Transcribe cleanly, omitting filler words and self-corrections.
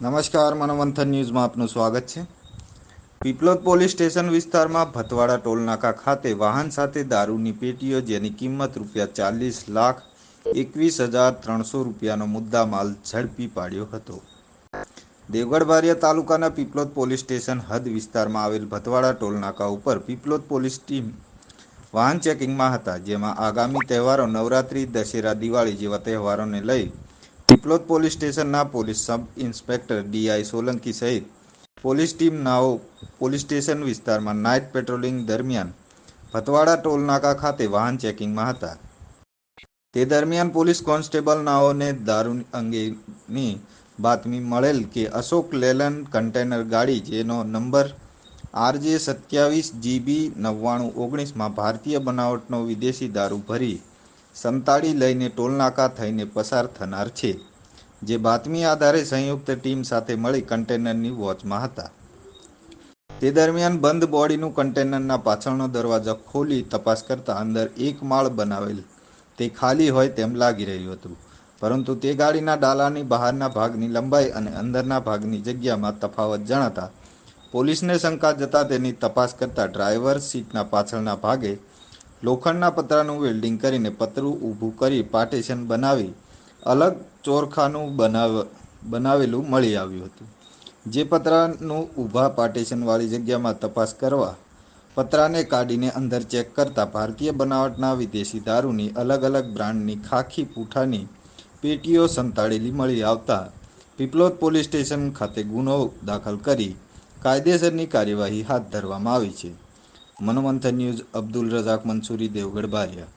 નમસ્કાર, મનોમંથન ન્યૂઝમાં આપનું સ્વાગત છે। પીપલોદ પોલીસ સ્ટેશન વિસ્તારમાં ભતવાડા ટોલનાકા ખાતે વાહન સાથે દારૂની પેટીઓ જેની કિંમત ₹40,21,300નો મુદ્દામાલ ઝડપી પાડ્યો હતો। દેવગઢ બારિયા તાલુકાના પીપલોદ પોલીસ સ્ટેશન હદ વિસ્તારમાં આવેલ ભતવાડા ટોલનાકા ઉપર પીપલોદ પોલીસ ટીમ વાહન ચેકિંગમાં હતા, જેમાં આગામી તહેવારો નવરાત્રી, દશેરા, દિવાળી જેવા તહેવારોને લઈ પીપલોદ પોલીસ સ્ટેશનના police sub inspector DI Solanki સહિત પોલીસ ટીમ નાઓ પોલીસ સ્ટેશન વિસ્તારમાં નાઇટ પેટ્રોલિંગ દરમિયાન ભતવાડા ટોલનાકા ખાતે વાહન ચેકિંગમાં હતા। તે દરમિયાન પોલીસ કોન્સ્ટેબલ નાઓને દારૂ અંગેની બાતમી મળેલ કે અશોક લેલન્ડ કન્ટેનર ગાડી જેનો નંબર RJ27GB9919માં ભારતીય બનાવટનો વિદેશી દારૂ ભરી સંતાડી લઈને ટોલનાકા થઈને પસાર થનાર છે, જે બાતમી આધારે સંયુક્ત ટીમ સાથે મળી કન્ટેનરની વોચમાં હતા। તે દરમિયાન બંધ બોડીનું કન્ટેનરના પાછળનો દરવાજો ખોલી તપાસ કરતા અંદર એક માળ બનાવેલ તે ખાલી હોય તેમ લાગી રહ્યું હતું, પરંતુ તે ગાડીના ડાલાની બહારના ભાગની લંબાઈ અને અંદરના ભાગની જગ્યામાં તફાવત જણાતા પોલીસને શંકા જતા તેની તપાસ કરતા ડ્રાઈવર સીટના પાછળના ભાગે લોખંડના પતરાનું વેલ્ડિંગ કરીને પતરું ઊભું કરી પાર્ટીશન બનાવી અલગ ચોરખાનું બનાવેલું મળી આવ્યું હતું, જે પતરાનું ઊભા પાર્ટીશનવાળી જગ્યામાં તપાસ કરવા પતરાને કાઢીને અંદર ચેક કરતા ભારતીય બનાવટના વિદેશી દારૂની અલગ અલગ બ્રાન્ડની ખાખી પૂંઠાની પેટીઓ સંતાડેલી મળી આવતા પીપલોદ પોલીસ સ્ટેશન ખાતે ગુનો દાખલ કરી કાયદેસરની કાર્યવાહી હાથ ધરવામાં આવી છે। મનોમંથન ન્યૂઝ, અબ્દુલ રઝાક મંસૂરી, દેવગઢ બારિયા।